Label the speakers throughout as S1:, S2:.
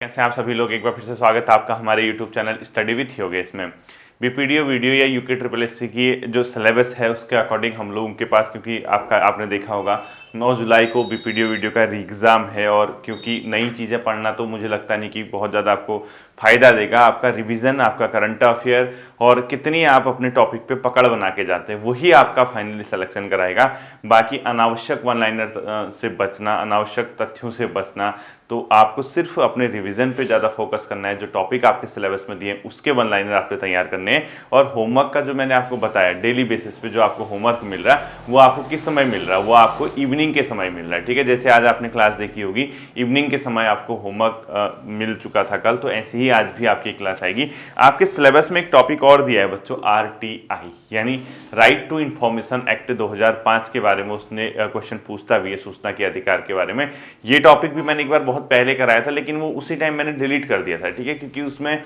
S1: कैसे आप सभी लोग, एक बार फिर से स्वागत है आपका हमारे YouTube channel study with Yogesh में। बीपीडीओ वीडियो या यूके ट्रिपल एस सी की जो सिलेबस है उसके अकॉर्डिंग हम लोगों के पास, क्योंकि आपने देखा होगा 9 जुलाई को बीपीडीओ वीडियो का एग्ज़ाम है और क्योंकि नई चीज़ें पढ़ना तो मुझे लगता नहीं कि बहुत ज़्यादा आपको फ़ायदा देगा। आपका रिवीजन, आपका करंट अफेयर और कितनी आप अपने टॉपिक पे पकड़ बना के जाते हैं वही आपका फाइनली सिलेक्शन कराएगा। बाकी अनावश्यक वन लाइनर से बचना, अनावश्यक तथ्यों से बचना, तो आपको सिर्फ अपने रिवीजन पे ज़्यादा फोकस करना है। जो टॉपिक आपके सिलेबस में दिए उसके वन लाइनर आपको तैयार करने हैं। और होमवर्क का जो मैंने आपको बताया डेली बेसिस पे जो आपको होमवर्क मिल रहा है वो आपको किस समय मिल रहा है, वो आपको इवनिंग के समय मिल रहा है। ठीक है, जैसे आज आपने क्लास देखी होगी इवनिंग के समय आपको होमवर्क मिल चुका था कल, तो ऐसे ही आज भी आपकी क्लास आएगी। आपके सिलेबस में एक टॉपिक और दिया है बच्चों, RTI यानी राइट टू इंफॉर्मेशन एक्ट 2005 के बारे में उसने क्वेश्चन पूछता भी है, सूचना के अधिकार के बारे में। ये टॉपिक भी मैंने एक बार बहुत पहले कराया था, लेकिन वो उसी टाइम मैंने डिलीट कर दिया था। ठीक है, क्योंकि उसमें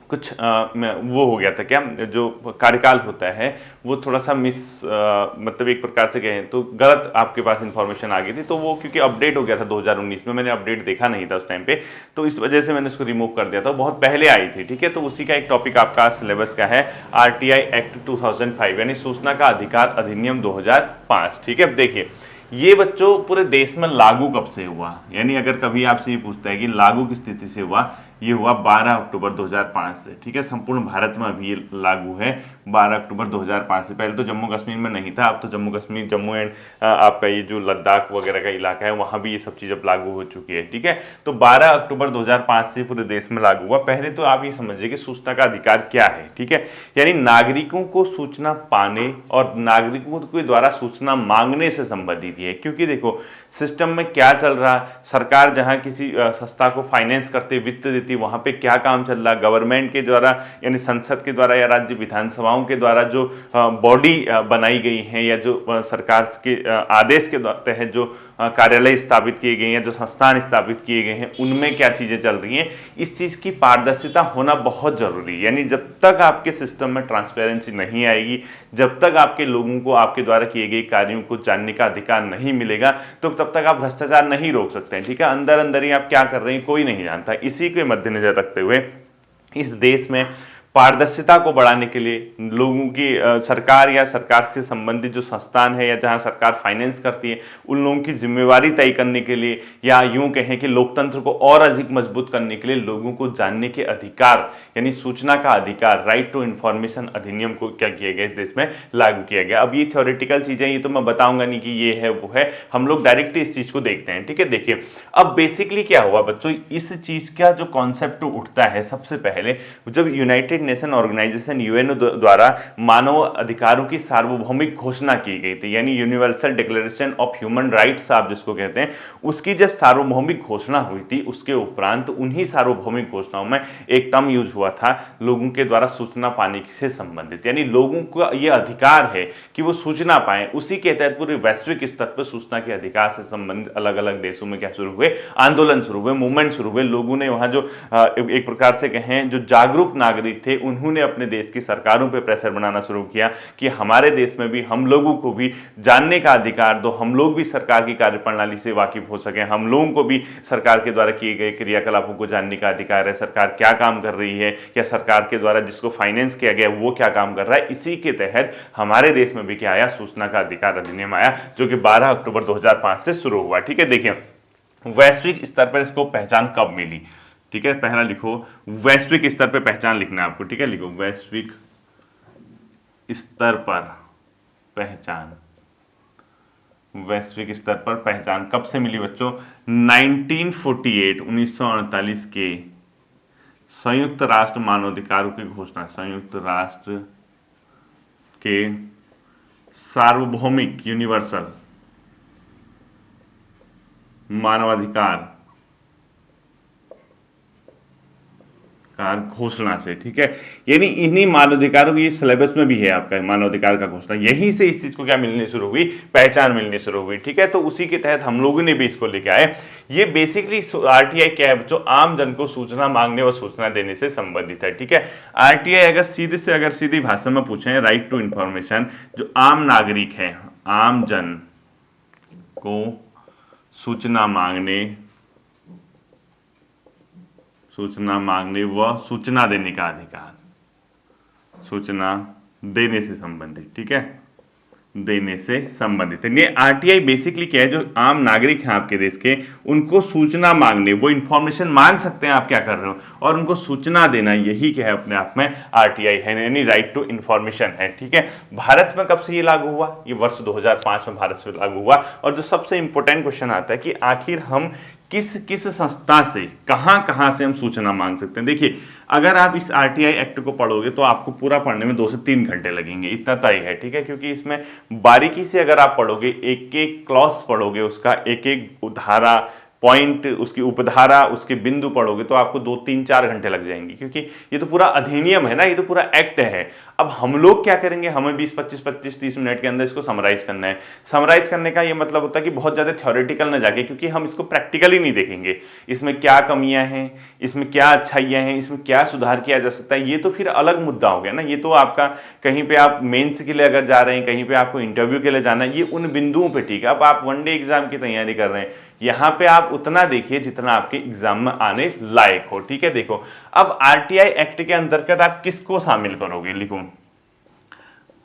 S1: कुछ वो हो गया था, क्या जो कार्यकाल होता है वो थोड़ा सा मतलब एक प्रकार से कहें तो गलत आपके पास इंफॉर्मेशन आ गई थी, तो वो क्योंकि अपडेट हो गया था 2019 में, मैंने अपडेट देखा नहीं था उस टाइम पे, तो इस वजह से मैंने उसको रिमूव कर दिया था। बहुत पहले आई थी। ठीक है, तो उसी का एक टॉपिक आपका सिलेबस का है RTI एक्ट 2005 यानी सूचना का अधिकार अधिनियम 2005। ठीक है, देखिए ये बच्चों पूरे देश में लागू कब से हुआ, यानी अगर कभी आपसे ये पूछता है कि लागू किस स्थिति से हुआ, ये हुआ 12 अक्टूबर 2005 से। ठीक है, संपूर्ण भारत में अभी ये लागू है 12 अक्टूबर 2005 से। पहले तो जम्मू कश्मीर में नहीं था, अब तो जम्मू कश्मीर, जम्मू एंड आपका ये जो लद्दाख वगैरह का इलाका है वहाँ भी ये सब चीज़ अब लागू हो चुकी है। ठीक है, तो 12 अक्टूबर 2005 से पूरे देश में लागू हुआ। पहले तो आप ये समझिए कि सूचना का अधिकार क्या है। ठीक है, यानी नागरिकों को सूचना पाने और नागरिकों के द्वारा सूचना मांगने से संबंधित है। क्योंकि देखो सिस्टम में क्या चल रहा, सरकार जहां किसी संस्था को फाइनेंस करते, वित्त देती, वहां पे क्या काम चल रहा, गवर्नमेंट के द्वारा यानी संसद के द्वारा या राज्य विधानसभाओं के द्वारा जो बॉडी बनाई गई है या जो सरकार के आदेश के तहत जो कार्यालय स्थापित किए गए हैं, जो संस्थान स्थापित किए गए हैं, उनमें क्या चीजें चल रही हैं, इस चीज की पारदर्शिता होना बहुत जरूरी है। यानी जब तक आपके सिस्टम में ट्रांसपेरेंसी नहीं आएगी, जब तक आपके लोगों को आपके द्वारा किए गए कार्यों को जानने का अधिकार नहीं मिलेगा, तो तब तक आप भ्रष्टाचार नहीं रोक सकते हैं। ठीक है, अंदर अंदर ही आप क्या कर रहे हैं कोई नहीं जानता। इसी के मद्देनजर रखते हुए इस देश में पारदर्शिता को बढ़ाने के लिए लोगों की सरकार या सरकार से संबंधित जो संस्थान है या जहां सरकार फाइनेंस करती है उन लोगों की जिम्मेवारी तय करने के लिए, या यूं कहें कि लोकतंत्र को और अधिक मजबूत करने के लिए लोगों को जानने के अधिकार यानी सूचना का अधिकार, राइट टू इंफॉर्मेशन अधिनियम को क्या किया गया, देश में लागू किया गया। अब ये थ्योरेटिकल चीजें, ये तो मैं बताऊंगा नहीं कि ये है वो है, हम लोग डायरेक्टली इस चीज को देखते हैं। ठीक है, देखिए अब बेसिकली क्या हुआ बच्चों, इस चीज का जो कॉन्सेप्ट उठता है सबसे पहले जब यूनाइटेड नेशन ऑर्गेनाइजेशन यूएनओ द्वारा मानव अधिकारों की सार्वभौमिक घोषणा की गई थी, यानी universal declaration of human rights आप जिसको कहते हैं, उसकी जब सार्वभौमिक घोषणा हुई थी उसके उपरांत उन्हीं सार्वभौमिक घोषणाओं में एक टर्म यूज हुआ था लोगों के द्वारा सूचना पाने से संबंधित, यानी लोगों का यह अधिकार है कि वो सूचना पाएं। उसी के तहत पूरे वैश्विक स्तर पर सूचना के अधिकार से संबंधित अलग अलग देशों में क्या शुरू हुए, आंदोलन शुरू हुए, मूवमेंट शुरू हुए। लोगों ने वहां जो एक प्रकार से कहें जो जागरूक नागरिक थे उन्होंने अपने देश की सरकारों पर प्रेशर बनाना शुरू किया कि हमारे देश में भी हम लोगों को भी जानने का अधिकार दो, हम लोग भी सरकार की कार्यप्रणाली से वाकिफ हो सके, हम लोगों को भी सरकार के द्वारा किए गए क्रियाकलापों को जानने का अधिकार है, सरकार क्या काम कर रही है या सरकार के द्वारा जिसको फाइनेंस किया गया वो क्या काम कर रहा है। इसी के तहत हमारे देश में भी क्या आया, सूचना का अधिकार अधिनियम आया, जो कि 12 अक्टूबर 2005 से शुरू हुआ। ठीक है, देखिए वैश्विक स्तर पर इसको पहचान कब मिली। ठीक है, पहला लिखो वैश्विक स्तर पर पहचान लिखना है आपको। ठीक है, लिखो वैश्विक स्तर पर पहचान। वैश्विक स्तर पर पहचान कब से मिली बच्चों, 1948 के संयुक्त राष्ट्र मानवाधिकारों की घोषणा, संयुक्त राष्ट्र के सार्वभौमिक यूनिवर्सल मानवाधिकार घोषणा से। ठीक है, यानी इन्हीं मानवाधिकारों की सिलेबस में भी है आपका मानवाधिकार का घोषणा, यहीं से इस चीज को क्या मिलने शुरू हुई, पहचान मिलनी शुरू हुई। ठीक है, तो उसी के तहत हम लोगों ने भी इसको लेके आए। ये बेसिकली आरटीआई क्या है, जो आम जन को सूचना मांगने और सूचना देने से संबंधित है। ठीक है, आरटीआई अगर सीधी भाषा में पूछें, राइट टू इंफॉर्मेशन, जो आम नागरिक है, आम जन को सूचना मांगने सूचना मांगने व सूचना देने का अधिकार, सूचना देने से संबंधित, ठीक है, देने से संबंधित है। ये आरटीआई बेसिकली क्या है, जो आम नागरिक हैं आपके देश के, उनको सूचना मांगने, वो इंफॉर्मेशन मांग सकते हैं आप क्या कर रहे हो, और उनको सूचना देना, यही क्या है अपने आप में आरटीआई है, यानी राइट टू इंफॉर्मेशन है, ठीक है। भारत में कब से ये लागू हुआ, ये वर्ष 2005 में भारत से लागू हुआ। और जो सबसे इंपॉर्टेंट क्वेश्चन आता है कि आखिर हम किस किस संस्था से, कहां कहां से हम सूचना मांग सकते हैं। देखिए, अगर आप इस आरटीआई एक्ट को पढ़ोगे तो आपको पूरा पढ़ने में 2 से 3 घंटे लगेंगे, इतना तय है, ठीक है, क्योंकि इसमें बारीकी से अगर आप पढ़ोगे, एक एक क्लॉज पढ़ोगे, उसका एक एक धारा, पॉइंट, उसकी उपधारा, उसके बिंदु पढ़ोगे तो आपको 2-3-4 घंटे लग जाएंगे, क्योंकि ये तो पूरा अधिनियम है ना, ये तो पूरा एक्ट है। अब हम लोग क्या करेंगे, हमें 20-25-25-30 मिनट के अंदर इसको समराइज करना है। समराइज करने का ये मतलब होता है कि बहुत ज़्यादा थ्योरेटिकल ना जाके, क्योंकि हम इसको प्रैक्टिकली नहीं देखेंगे, इसमें क्या कमियां हैं, इसमें क्या अच्छाइयां हैं, इसमें क्या सुधार किया जा सकता है, ये तो फिर अलग मुद्दा हो गया ना। ये तो आपका कहीं पे आप मेंस के लिए अगर जा रहे हैं, कहीं पे आपको इंटरव्यू के लिए जाना है, ये उन बिंदुओं पे ठीक है। अब आप वनडे एग्जाम की तैयारी कर रहे हैं, यहां पे आप उतना देखिए जितना आपके एग्जाम में आने लायक हो, ठीक है। देखो, अब आरटीआई एक्ट के अंतर्गत आप किसको शामिल करोगे, लिखो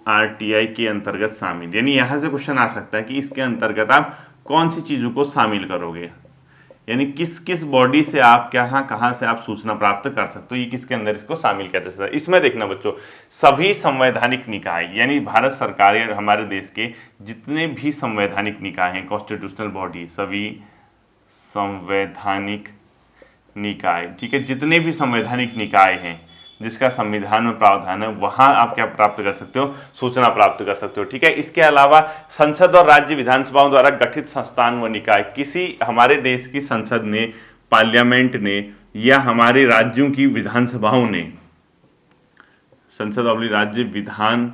S1: आरटीआई के अंतर्गत शामिल, यानी यहां से क्वेश्चन आ सकता है कि इसके अंतर्गत आप कौन सी चीजों को शामिल करोगे, यानी किस किस बॉडी से आप कहां से आप सूचना प्राप्त कर सकते हो, ये किसके अंदर इसको शामिल किया जा सकता है। इसमें देखना बच्चों, सभी संवैधानिक निकाय, यानी भारत सरकार या हमारे देश के जितने भी संवैधानिक निकाय हैं, कॉन्स्टिट्यूशनल बॉडी, सभी संवैधानिक निकाय, ठीक है, जितने भी संवैधानिक निकाय हैं जिसका संविधान में प्रावधान है, वहां आप क्या प्राप्त कर सकते हो, सूचना प्राप्त कर सकते हो, ठीक है। इसके अलावा संसद और राज्य विधानसभाओं द्वारा गठित संस्थान व निकाय, किसी हमारे देश की संसद ने, पार्लियामेंट ने, या हमारे राज्यों की विधानसभाओं ने, संसद ऑब्लिक राज्य विधान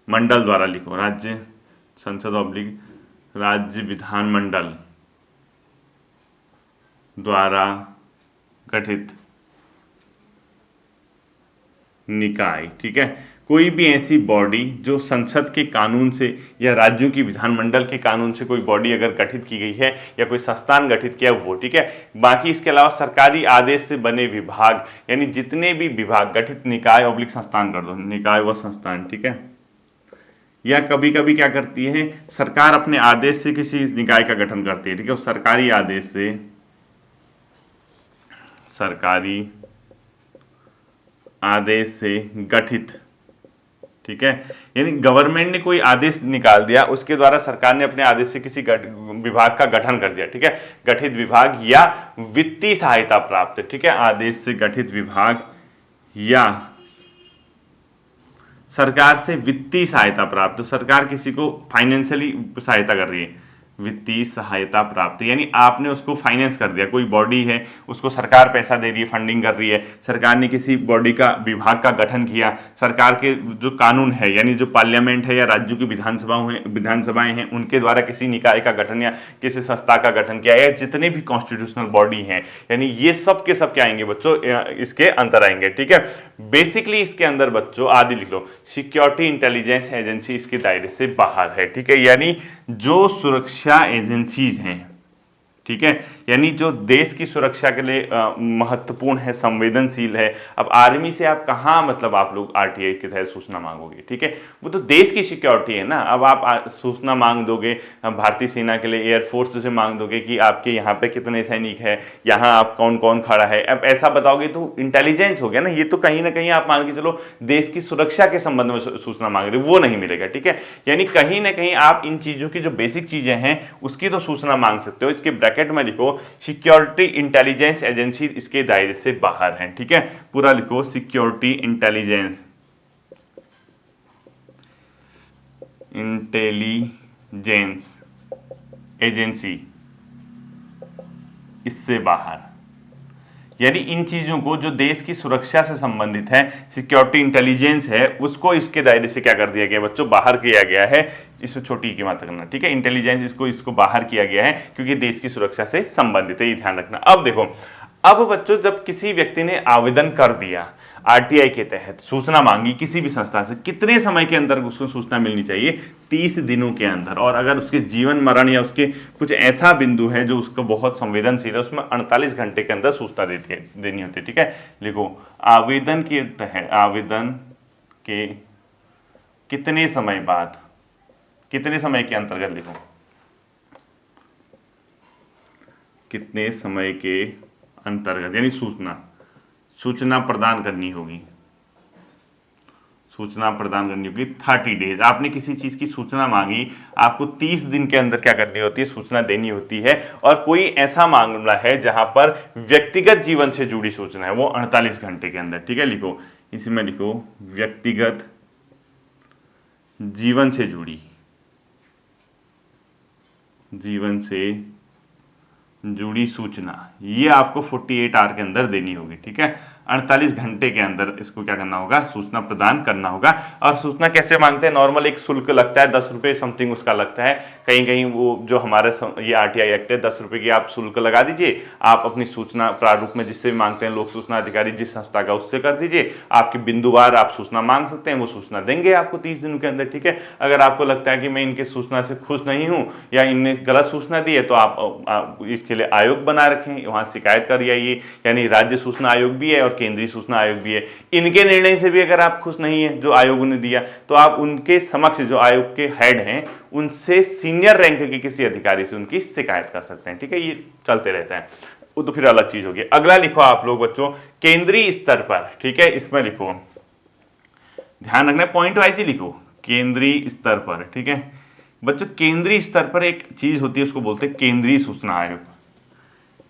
S1: मंडल द्वारा, लिखो राज्य संसद ऑब्लिक राज्य विधान मंडल द्वारा गठित निकाय, ठीक है। कोई भी ऐसी बॉडी जो संसद के कानून से या राज्यों की विधानमंडल के कानून से कोई बॉडी अगर गठित की गई है या कोई संस्थान गठित किया वो, ठीक है। बाकी इसके अलावा सरकारी आदेश से बने विभाग, यानी जितने भी विभाग, गठित निकाय ऑब्लिक संस्थान कर दो, निकाय व संस्थान, ठीक है। या कभी कभी क्या करती है सरकार, अपने आदेश से किसी निकाय का गठन करती है, ठीक है। सरकारी आदेश से, सरकारी आदेश से गठित, ठीक है, यानी गवर्नमेंट ने कोई आदेश निकाल दिया, उसके द्वारा सरकार ने अपने आदेश से किसी विभाग का गठन कर दिया, ठीक है। गठित विभाग या वित्तीय सहायता प्राप्त, ठीक है, आदेश से गठित विभाग या सरकार से वित्तीय सहायता प्राप्त, तो सरकार किसी को फाइनेंशियली सहायता कर रही है, वित्तीय सहायता प्राप्त, यानी आपने उसको फाइनेंस कर दिया, कोई बॉडी है उसको सरकार पैसा दे रही है, फंडिंग कर रही है, सरकार ने किसी बॉडी का, विभाग का गठन किया, सरकार के जो कानून है, यानी जो पार्लियामेंट है या राज्यों की विधानसभाएं हैं उनके द्वारा किसी निकाय का गठन या किसी संस्था का गठन किया, या जितने भी कॉन्स्टिट्यूशनल बॉडी हैं, यानी ये सब के सब क्या आएंगे बच्चों, इसके अंतर आएंगे, ठीक है। बेसिकली इसके अंदर बच्चों आदि लिख लो, सिक्योरिटी इंटेलिजेंस एजेंसी इसके दायरे से बाहर है, ठीक है, यानी जो सुरक्षा एजेंसीज हैं, ठीक है, यानी जो देश की सुरक्षा के लिए महत्वपूर्ण है, संवेदनशील है। अब आर्मी से आप कहाँ, मतलब आप लोग आरटीआई के तहत सूचना मांगोगे, ठीक है, वो तो देश की सिक्योरिटी है ना। अब आप सूचना मांग दोगे भारतीय सेना के लिए, एयरफोर्स से मांग दोगे कि आपके यहाँ पे कितने सैनिक है, यहाँ आप कौन कौन खड़ा है, अब ऐसा बताओगे तो इंटेलिजेंस हो गया ना। ये तो कहीं ना कहीं आप मान के चलो देश की सुरक्षा के संबंध में सूचना मांग रहे हो, वो नहीं मिलेगा, ठीक है। यानी कहीं ना कहीं आप इन चीजों की जो बेसिक चीजें हैं उसकी तो सूचना मांग सकते हो। इसके ब्रैकेट में लिखो सिक्योरिटी इंटेलिजेंस एजेंसी इसके दायरे से बाहर है, ठीक है, पूरा लिखो सिक्योरिटी इंटेलिजेंस एजेंसी इससे बाहर, यानी इन चीजों को जो देश की सुरक्षा से संबंधित है, सिक्योरिटी इंटेलिजेंस है, उसको इसके दायरे से क्या कर दिया गया बच्चों, बाहर किया गया है। इसको छोटी की मात्रा करना, ठीक है, इंटेलिजेंस इसको बाहर किया गया है क्योंकि देश की सुरक्षा से संबंधित है, ये ध्यान रखना। अब देखो अब बच्चों जब किसी व्यक्ति ने आवेदन कर दिया आरटीआई के तहत, सूचना मांगी किसी भी संस्था से, कितने समय के अंदर उसको सूचना मिलनी चाहिए? 30 दिनों के अंदर। और अगर उसके जीवन मरण या उसके कुछ ऐसा बिंदु है जो उसको बहुत संवेदनशील है, उसमें 48 घंटे के अंदर सूचना देनी होती है। ठीक है, लिखो आवेदन के तहत, आवेदन के कितने समय बाद, कितने समय के अंतर्गत, लिखो कितने समय के अंतर्गत, यानी सूचना प्रदान करनी होगी, सूचना प्रदान करनी होगी 30 डेज। आपने किसी चीज की सूचना मांगी, आपको 30 दिन के अंदर क्या करनी होती है? सूचना देनी होती है। और कोई ऐसा मामला है जहां पर व्यक्तिगत जीवन से जुड़ी सूचना है, वो 48 घंटे के अंदर। ठीक है, लिखो इसमें, लिखो व्यक्तिगत जीवन से जुड़ी, जीवन से जुड़ी सूचना, ये आपको 48 आवर के अंदर देनी होगी। ठीक है, 48 घंटे के अंदर इसको क्या करना होगा? सूचना प्रदान करना होगा। और सूचना कैसे मांगते हैं? नॉर्मल एक शुल्क लगता है, 10 रुपये समथिंग उसका लगता है। कहीं कहीं वो जो हमारे ये आरटीआई एक्ट है, 10 रुपये की आप शुल्क लगा दीजिए, आप अपनी सूचना प्रारूप में जिससे भी मांगते हैं, लोक सूचना अधिकारी जिस संस्था का, उससे कर दीजिए। आपके बिंदुवार आप सूचना मांग सकते हैं, वो सूचना देंगे आपको 30 दिनों के अंदर। ठीक है, अगर आपको लगता है कि मैं इनके सूचना से खुश नहीं हूँ या इनने गलत सूचना दी है, तो आप इसके लिए आयोग बना रखें, वहाँ शिकायत कर आइए। यानी राज्य सूचना आयोग भी है और केंद्रीय सूचना आयोग भी है। इनके निर्णय से भी अगर आप खुश नहीं है जो आयोग ने दिया, तो आप उनके समक्ष, जो आयोग के हेड हैं, उनसे सीनियर रैंक के किसी अधिकारी से उनकी शिकायत कर सकते हैं। ठीक है, ये चलते रहता है, वो तो फिर अलग चीज होगी। अगला लिखो आप लोग बच्चों, केंद्रीय स्तर पर। ठीक है, इसमें लिखो, ध्यान रखना, पॉइंट वाइज ही लिखो, केंद्रीय स्तर पर। ठीक है बच्चों, केंद्रीय स्तर पर एक चीज होती है, उसको बोलते हैं केंद्रीय सूचना आयोग।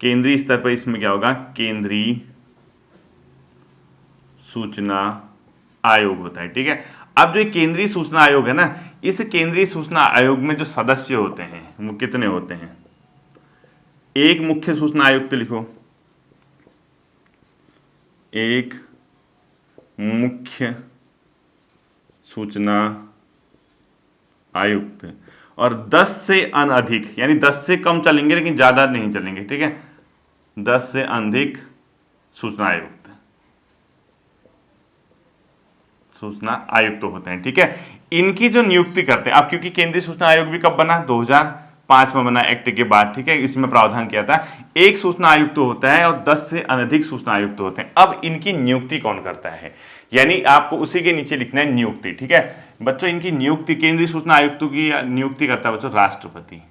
S1: केंद्रीय स्तर पर इसमें क्या होगा? केंद्रीय सूचना आयोग होता है। ठीक है, अब जो केंद्रीय सूचना आयोग है ना, इस केंद्रीय सूचना आयोग में जो सदस्य होते हैं वो कितने होते हैं? एक मुख्य सूचना आयुक्त, लिखो एक मुख्य सूचना आयुक्त, और 10 से अनधिक, यानी 10 से कम चलेंगे लेकिन ज्यादा नहीं चलेंगे। ठीक है, 10 से अधिक सूचना आयुक्त, सूचना आयुक्त होते हैं। ठीक है, इनकी जो नियुक्ति करते हैं, अब क्योंकि केंद्रीय सूचना आयोग भी कब बना? 2005 में बना, एक्ट के बाद। ठीक है, इसमें प्रावधान किया था, एक सूचना आयुक्त होता है और 10 से अधिक सूचना आयुक्त होते हैं। अब इनकी नियुक्ति कौन करता है? यानी आपको उसी के नीचे लिखना है नियुक्ति। ठीक है बच्चों, इनकी नियुक्ति, केंद्रीय सूचना आयुक्तों की नियुक्ति करता है बच्चों राष्ट्रपति।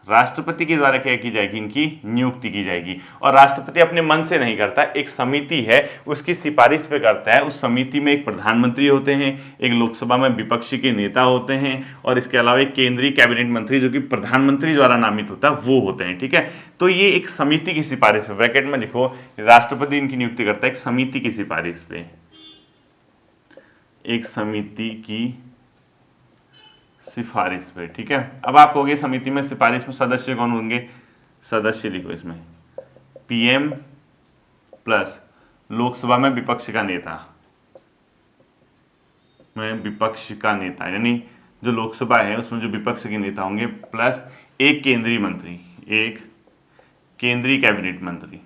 S1: राष्ट्रपति के द्वारा क्या की जाएगी? इनकी नियुक्ति की जाएगी। और राष्ट्रपति अपने मन से नहीं करता, एक समिति है उसकी सिफारिश पे करता है। उस समिति में एक प्रधानमंत्री होते हैं, एक लोकसभा में विपक्षी के नेता होते हैं, और इसके अलावा एक केंद्रीय कैबिनेट मंत्री जो कि प्रधानमंत्री द्वारा नामित होता है, वो होते हैं। ठीक है, तो ये एक समिति की सिफारिश पे, ब्रैकेट में लिखो, राष्ट्रपति इनकी नियुक्ति करता है एक समिति की सिफारिश पे, एक समिति की सिफारिश पे। ठीक है, अब आप कहोगे समिति में, सिफारिश में सदस्य कौन होंगे? सदस्य लिखो इसमें पीएम प्लस लोकसभा में विपक्ष का नेता, यानी जो लोकसभा है उसमें जो विपक्ष के नेता होंगे, प्लस एक केंद्रीय मंत्री, एक केंद्रीय कैबिनेट मंत्री,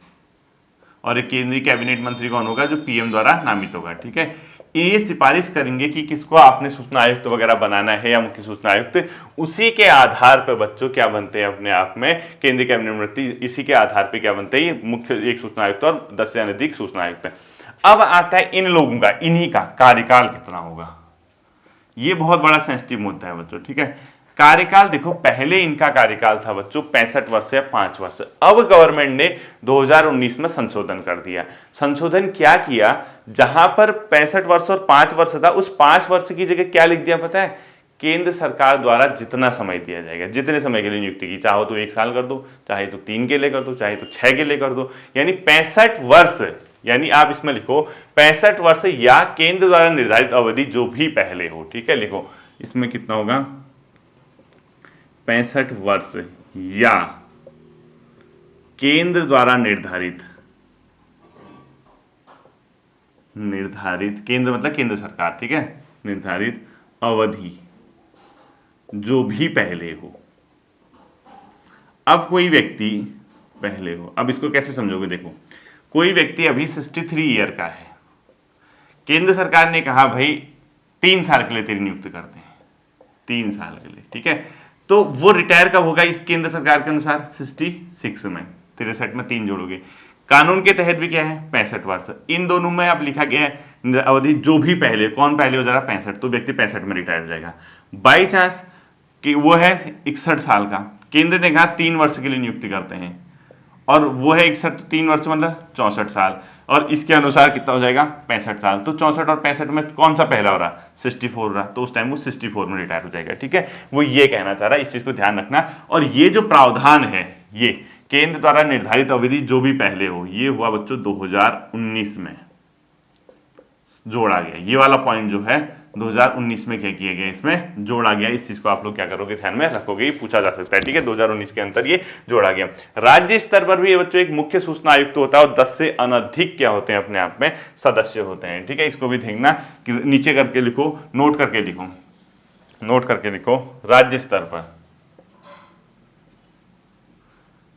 S1: और एक केंद्रीय कैबिनेट मंत्री कौन होगा? जो पीएम द्वारा नामित होगा। ठीक है, ये सिफारिश करेंगे कि किसको आपने सूचना आयुक्त वगैरह बनाना है या मुख्य सूचना आयुक्त। उसी के आधार पर बच्चों क्या बनते हैं अपने आप में केंद्रीय कैबिनेट मंत्री, इसी के आधार पर क्या बनते हैं? ये मुख्य एक सूचना आयुक्त और 10 से अधिक सूचना आयुक्त। अब आता है इन लोगों का, इन्हीं का कार्यकाल कितना होगा? ये बहुत बड़ा सेंसिटिव मुद्दा है बच्चों। ठीक है, कार्यकाल देखो, पहले इनका कार्यकाल था बच्चों 65 वर्ष या 5 वर्ष। अब गवर्नमेंट ने 2019 में संशोधन कर दिया। संशोधन क्या किया? जहां पर 65 वर्ष और 5 वर्ष था, उस 5 वर्ष की जगह क्या लिख दिया पता है? केंद्र सरकार द्वारा जितना समय दिया जाएगा, जितने समय के लिए नियुक्ति की, चाहो तो 1 साल कर दो, चाहे तो 3 के लिए कर दो, चाहे तो 6 के लिए कर दो, यानी 65 वर्ष, यानी आप इसमें लिखो 65 वर्ष या केंद्र द्वारा निर्धारित अवधि जो भी पहले हो। ठीक है, लिखो इसमें कितना होगा? 65 वर्ष या केंद्र द्वारा निर्धारित, केंद्र मतलब केंद्र सरकार। ठीक है, निर्धारित अवधि जो भी पहले हो। अब कोई व्यक्ति पहले हो। अब इसको कैसे समझोगे, देखो कोई व्यक्ति अभी 63 ईयर का है, केंद्र सरकार ने कहा भाई 3 साल के लिए तेरी नियुक्ति करते हैं, 3 साल के लिए, ठीक है। तो वो रिटायर कब होगा इस केंद्र सरकार के अनुसार, 66 में, 63 में 3 जोड़ोगे। कानून के तहत भी क्या है 65 वर्ष। इन दोनों में अब लिखा गया है अवधि जो भी पहले, कौन पहले हो जा रहा 65, तो व्यक्ति 65 में रिटायर हो जाएगा। बाई चांस कि वो है 61 साल का, केंद्र ने कहा 3 वर्ष के लिए नियुक्ति करते हैं, और वो है 61, 3 वर्ष मतलब 64 साल, और इसके अनुसार कितना हो जाएगा 65 साल। तो 64 और 65 में कौन सा पहला हो रहा, 64 हो रहा, तो उस टाइम वो 64 में रिटायर हो जाएगा, ठीक है। वो ये कहना चाह रहा है, इस चीज को ध्यान रखना। और ये जो प्रावधान है, ये केंद्र द्वारा निर्धारित अवधि जो भी पहले हो, ये हुआ बच्चों 2019 में जोड़ा गया। ये वाला पॉइंट जो है 2019 में क्या किया गया, इसमें जोड़ा गया। इस चीज को आप लोग क्या करोगे, ध्यान में रखोगे, पूछा जा सकता है, ठीक है। 2019 के अंतर ये जोड़ा गया। राज्य स्तर पर भी ये बच्चों एक मुख्य सूचना आयुक्त होता है, और 10 से अनधिक क्या होते हैं, अपने आप में सदस्य होते हैं, ठीक है। इसको भी देखना कि नीचे करके लिखो, नोट करके लिखो, नोट करके लिखो।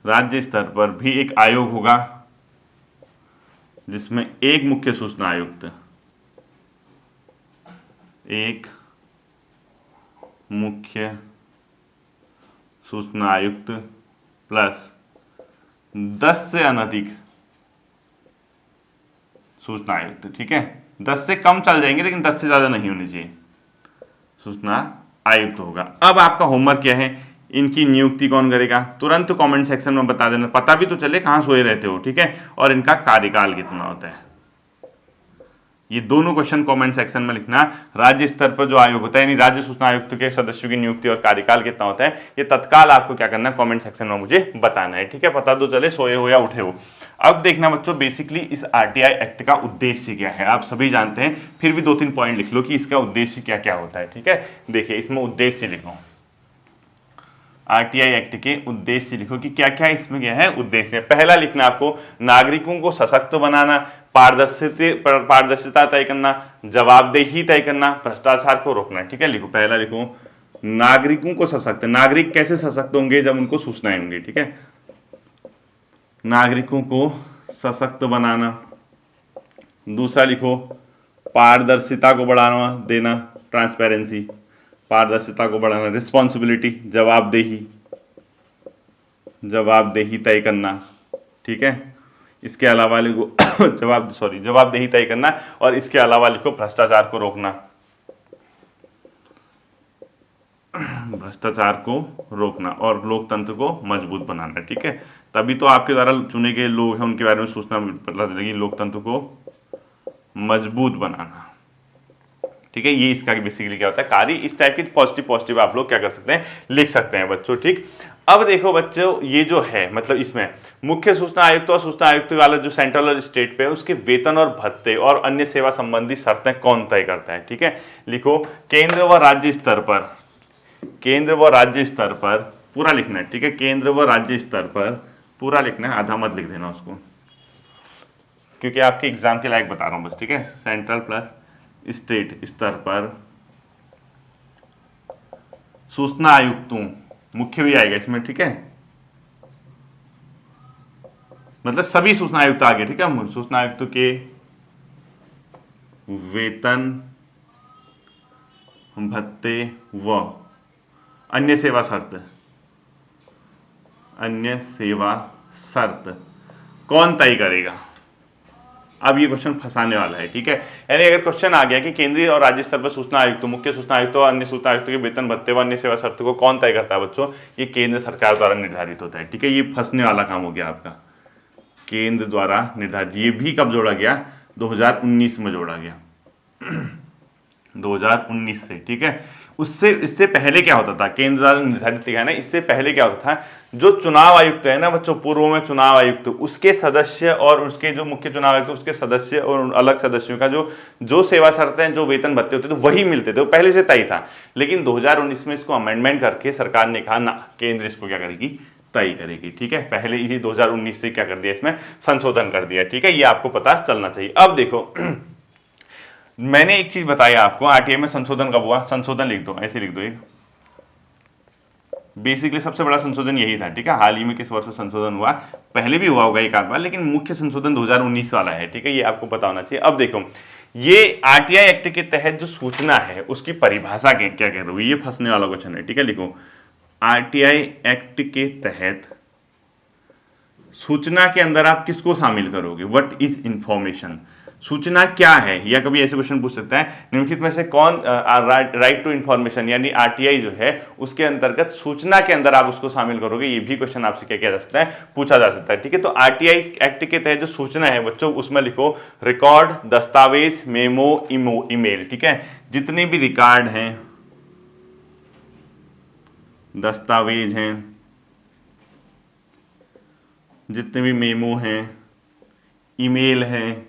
S1: राज्य स्तर पर भी एक आयोग होगा जिसमें एक मुख्य सूचना आयुक्त, एक मुख्य सूचना आयुक्त प्लस 10 से अनधिक सूचना आयुक्त, ठीक है। 10 से कम चल जाएंगे लेकिन 10 से ज्यादा नहीं होनी चाहिए, सूचना आयुक्त होगा। अब आपका होमवर्क क्या है, इनकी नियुक्ति कौन करेगा, तुरंत कमेंट सेक्शन में बता देना, पता भी तो चले कहां सोए रहते हो, ठीक है। और इनका कार्यकाल कितना होता है, ये दोनों क्वेश्चन कमेंट सेक्शन में लिखना। राज्य स्तर पर जो आयोग होता है, यानी राज्य सूचना आयुक्त के सदस्यों की नियुक्ति और कार्यकाल कितना होता है, ये तत्काल आपको क्या करना है, कमेंट सेक्शन में मुझे बताना है, ठीक है। पता तो चले सोए हो या उठे हो। अब देखना बच्चों, बेसिकली इस आरटीआई एक्ट का उद्देश्य क्या है, आप सभी जानते हैं, फिर भी 2-3 पॉइंट लिख लो कि इसका उद्देश्य क्या क्या होता है, ठीक है। देखिए इसमें उद्देश्य लिखो, आरटीआई एक्ट के उद्देश्य लिखो कि क्या क्या इसमें क्या है उद्देश्य। पहला लिखना आपको, नागरिकों को सशक्त बनाना, पारदर्शिता तय करना, जवाबदेही तय करना, भ्रष्टाचार को रोकना, ठीक है। लिखो, पहला लिखो नागरिकों को सशक्त। नागरिक कैसे सशक्त होंगे, जब उनको सूचनाएं होंगी, ठीक है। नागरिकों को सशक्त बनाना। दूसरा लिखो पारदर्शिता को बढ़ावा देना, ट्रांसपेरेंसी, पारदर्शिता को बढ़ाना। रिस्पॉन्सिबिलिटी, जवाबदेही तय करना, ठीक है। इसके अलावा लिखो जवाबदेही तय करना, और इसके अलावा लिखो भ्रष्टाचार को रोकना, भ्रष्टाचार को रोकना, और लोकतंत्र को मजबूत बनाना, ठीक है। तभी तो आपके द्वारा चुने गए लोग हैं, उनके बारे में सूचना पता चलेगी। लोकतंत्र को मजबूत बनाना, ठीक है। ये इसका बेसिकली क्या होता है कार्य। इस टाइप की पॉजिटिव आप लोग क्या कर सकते हैं, लिख सकते हैं बच्चों, ठीक। अब देखो बच्चों, ये जो है मतलब इसमें मुख्य सूचना आयुक्त और सूचना आयुक्त वाला जो सेंट्रल और स्टेट पे है, उसके वेतन और भत्ते और अन्य सेवा संबंधी शर्तें कौन तय करता है, ठीक है। लिखो केंद्र व राज्य स्तर पर पूरा लिखना है, ठीक है। केंद्र व राज्य स्तर पर पूरा लिखना है, आधा मत लिख देना उसको, क्योंकि आपके एग्जाम के लायक बता रहा हूं बस, ठीक है। सेंट्रल प्लस स्टेट स्तर पर सूचना आयुक्तों, मुख्य भी आएगा इसमें, ठीक है। मतलब सभी सूचना आयुक्त आ गए, ठीक है। सूचना आयुक्त के वेतन, भत्ते व अन्य सेवा शर्त कौन तय करेगा। अब ये क्वेश्चन फंसाने वाला है, ठीक है। यानी अगर क्वेश्चन आ गया कि केंद्रीय और राज्य स्तर पर सूचना आयुक्त, मुख्य सूचना आयुक्त और अन्य सूचना आयुक्त के वेतन भत्ते व अन्य सेवा शर्त को कौन तय करता है बच्चों, ये केंद्र सरकार द्वारा निर्धारित होता है, ठीक है। ये फंसने वाला काम हो गया आपका, केंद्र द्वारा निर्धारित। ये भी कब जोड़ा गया, 2019 में जोड़ा गया, 2019 से, ठीक है। इससे पहले क्या होता था, केंद्र द्वारा निर्धारित किया है ना, इससे पहले क्या होता था, जो चुनाव आयुक्त है ना बच्चों, पूर्व में चुनाव आयुक्त, उसके सदस्य और उसके जो मुख्य चुनाव आयुक्त उसके सदस्य और अलग सदस्यों का जो सेवा शर्तें, जो वेतन भत्ते होते थे, वही मिलते थे, वो पहले से तय था। लेकिन 2019 में इसको अमेंडमेंट करके सरकार ने कहा ना, केंद्र इसको क्या करेगी, तय करेगी, ठीक है। पहले इसी 2019 से क्या कर दिया, इसमें संशोधन कर दिया, ठीक है। ये आपको पता चलना चाहिए। अब देखो मैंने एक चीज बताई आपको, आरटीआई में संशोधन कब हुआ, संशोधन लिख दो, ऐसे लिख दो, एक बेसिकली सबसे बड़ा संशोधन यही था, ठीक है। हाल ही में किस वर्ष संशोधन हुआ, पहले भी हुआ होगा एक आध बार, लेकिन मुख्य संशोधन 2019 वाला है, ठीक है, ये आपको पता होना चाहिए। अब देखो ये आरटीआई एक्ट के तहत जो सूचना है उसकी परिभाषा क्या कह रहे हो, ये फंसने वाला क्वेश्चन है, ठीक है। लिखो आरटीआई एक्ट के तहत सूचना के अंदर आप किसको शामिल करोगे, व्हाट इज इंफॉर्मेशन, सूचना क्या है, या कभी ऐसे क्वेश्चन पूछ सकता है निम्नलिखित में से कौन राइट टू इंफॉर्मेशन यानी आरटीआई जो है उसके अंतर्गत सूचना के अंदर आप उसको शामिल करोगे, ये भी क्वेश्चन आपसे क्या किया जा सकता है, पूछा जा सकता है, ठीक है। तो आरटीआई एक्ट के तहत जो सूचना है बच्चों उसमें लिखो रिकॉर्ड, दस्तावेज, मेमो, ईमेल, ठीक है। जितने भी रिकॉर्ड हैं, दस्तावेज हैं, जितने भी मेमो हैं, ईमेल हैं,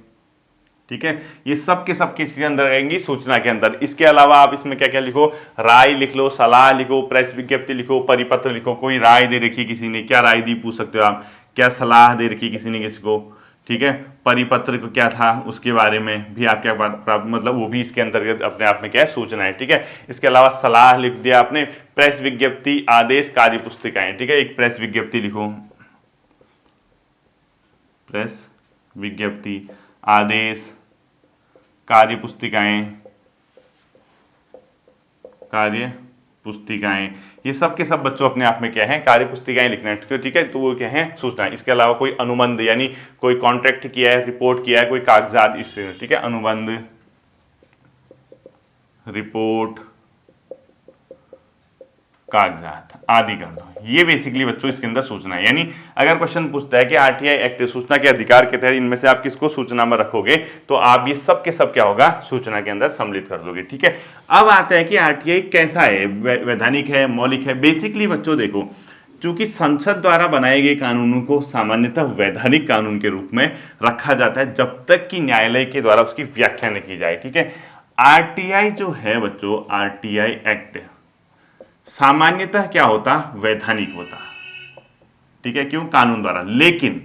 S1: ठीक है, ये सब के सब किसके अंदर आएंगी, सूचना के अंदर। इसके अलावा आप इसमें क्या क्या लिखो, राय लिख लो, सलाह लिखो, प्रेस विज्ञप्ति लिखो, परिपत्र लिखो, कोई राय दे रखी किसी ने, क्या राय दी पूछ सकते हो आप, क्या सलाह दे रखी किसी ने किसी को, ठीक है, परिपत्र को क्या था उसके बारे में भी आप क्या मतलब वो भी इसके अंतर्गत अपने आप में क्या है, सूचना है, ठीक है। इसके अलावा सलाह लिख दिया आपने, प्रेस विज्ञप्ति, आदेश, कार्य पुस्तिकाएं, ठीक है। एक प्रेस विज्ञप्ति लिखो, प्रेस विज्ञप्ति, आदेश, कार्य पुस्तिकाएं, कार्य पुस्तिकाएं, ये सब के सब बच्चों अपने आप में क्या है, कार्य पुस्तिकाएं लिखना है, ठीक है। तो वो क्या है, सूचना। इसके अलावा कोई अनुबंध यानी कोई कॉन्ट्रैक्ट किया है, रिपोर्ट किया है, कोई कागजात इससे, ठीक है, अनुबंध, रिपोर्ट, कागजात आदि कर दो, ये बेसिकली बच्चों इसके अंदर सूचना है। यानी अगर क्वेश्चन पूछता है कि आरटीआई एक्ट सूचना के अधिकार के तहत इनमें से आप किसको सूचना में रखोगे, तो आप ये सब के सब क्या होगा, सूचना के अंदर सम्मिलित कर दोगे, ठीक है। अब आता है कि आरटीआई कैसा है, वैधानिक है, मौलिक है। बेसिकली बच्चों देखो, चूंकि संसद द्वारा बनाए गए कानूनों को सामान्यतः वैधानिक कानून के रूप में रखा जाता है जब तक कि न्यायालय के द्वारा उसकी व्याख्या न की जाए, ठीक है। आरटीआई जो है बच्चों, आरटीआई एक्ट सामान्यतः क्या होता, वैधानिक होता, ठीक है, क्यों, कानून द्वारा। लेकिन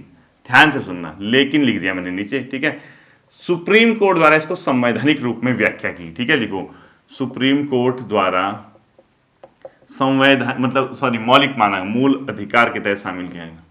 S1: ध्यान से सुनना, लेकिन लिख दिया मैंने नीचे, ठीक है। सुप्रीम कोर्ट द्वारा इसको संवैधानिक रूप में व्याख्या की, ठीक है। लिखो सुप्रीम कोर्ट द्वारा संवैधान मतलब सॉरी मौलिक माना, मूल अधिकार के तहत शामिल किया गया,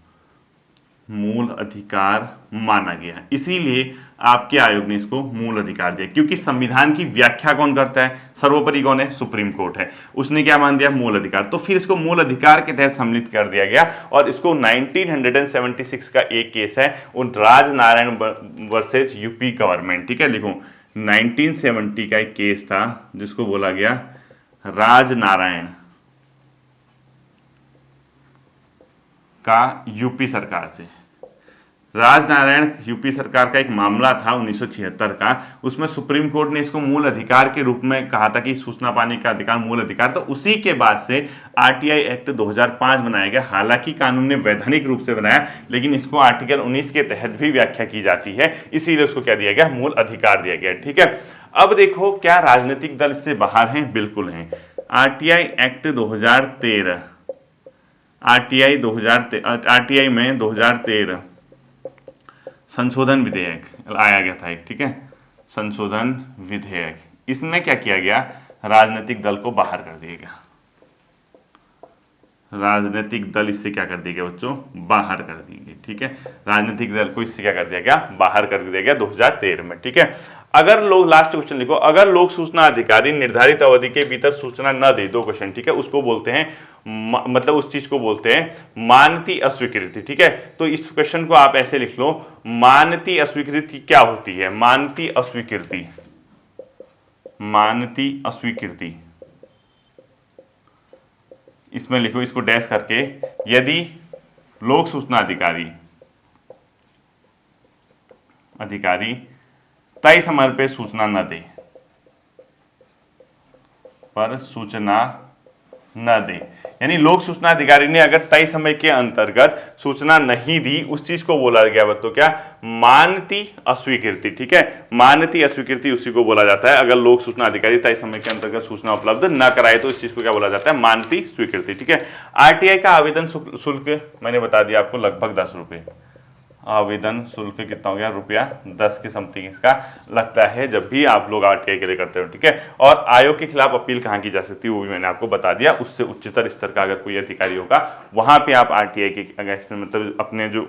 S1: मूल अधिकार माना गया, इसीलिए आपके आयोग ने इसको मूल अधिकार दिया, क्योंकि संविधान की व्याख्या कौन करता है, सर्वोपरि कौन है, सुप्रीम कोर्ट है, उसने क्या मान दिया, मूल अधिकार। तो फिर इसको मूल अधिकार के तहत सम्मिलित कर दिया गया और इसको 1976 का एक केस है उन राजनारायण वर्सेज यूपी गवर्नमेंट, ठीक है। लिखो 1970 का एक केस था जिसको बोला गया राजनारायण का यूपी सरकार से। राजनारायण यूपी सरकार का एक मामला था 1976 का, उसमें सुप्रीम कोर्ट ने इसको मूल अधिकार के रूप में कहा था कि सूचना पाने का अधिकार मूल अधिकार। तो उसी के बाद से आरटीआई एक्ट 2005 बनाया गया। हालांकि कानून ने वैधानिक रूप से बनाया, लेकिन इसको आर्टिकल 19 के तहत भी व्याख्या की जाती है, इसीलिए उसको क्या दिया गया, मूल अधिकार दिया गया, ठीक है। अब देखो क्या राजनीतिक दल इससे बाहर हैं, बिल्कुल हैं। आरटीआई एक्ट 2013, आरटीआई में 2013 संशोधन विधेयक आया गया था एक, ठीक है, संशोधन विधेयक। इसमें क्या किया गया, राजनीतिक दल को बाहर कर दिया गया, राजनीतिक दल इससे क्या कर दिया गया बच्चों, बाहर कर दिए गए, ठीक है। राजनीतिक दल को इससे क्या कर दिया गया, बाहर कर दिया गया 2013 में, ठीक है। अगर लोग, लास्ट क्वेश्चन लिखो, अगर लोक सूचना अधिकारी निर्धारित अवधि के भीतर सूचना न दे, दो क्वेश्चन, ठीक है, उसको बोलते हैं मतलब उस चीज को बोलते हैं मानती अस्वीकृति, ठीक है। तो इस क्वेश्चन को आप ऐसे लिख लो, मानती अस्वीकृति क्या होती है, मानती अस्वीकृति, मानती अस्वीकृति, इसमें लिखो, इसको डैश करके, यदि लोक सूचना अधिकारी तय समय पे सूचना न दे, पर सूचना न दे, यानी लोक सूचना अधिकारी ने अगर तय समय के अंतर्गत सूचना नहीं दी, उस चीज को बोला गया बच्चों क्या, मानती अस्वीकृति, ठीक है। मानती अस्वीकृति उसी को बोला जाता है, अगर लोक सूचना अधिकारी तय समय के अंतर्गत सूचना उपलब्ध न कराए तो इस चीज को क्या बोला जाता है, मानती स्वीकृति, ठीक है। आरटीआई का आवेदन शुल्क मैंने बता दिया आपको, लगभग 10 रुपए। आवेदन शुल्क कितना हो गया, ₹10 के समथिंग इसका लगता है जब भी आप लोग आरटीआई के लिए करते हो, ठीक है। और आयोग के खिलाफ अपील कहाँ की जा सकती है वो भी मैंने आपको बता दिया। उससे उच्चतर स्तर का अगर कोई अधिकारी होगा वहां पे आप आरटीआई के अगेंस्ट मतलब अपने जो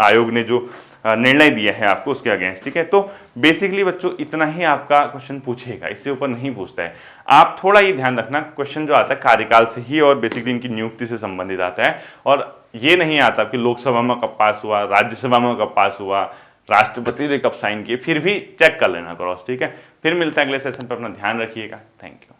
S1: आयोग ने जो निर्णय दिया है आपको उसके अगेंस्ट, ठीक है। तो बेसिकली बच्चों इतना ही आपका क्वेश्चन पूछेगा, इससे ऊपर नहीं पूछता है। आप थोड़ा ये ध्यान रखना क्वेश्चन जो आता है कार्यकाल से ही और बेसिकली इनकी नियुक्ति से संबंधित आता है, और ये नहीं आता कि लोकसभा में कब पास हुआ, राज्यसभा में कब पास हुआ, राष्ट्रपति ने कब साइन किए, फिर भी चेक कर लेना क्रॉस, ठीक है। फिर मिलता है अगले सेशन पर, अपना ध्यान रखिएगा। Thank you.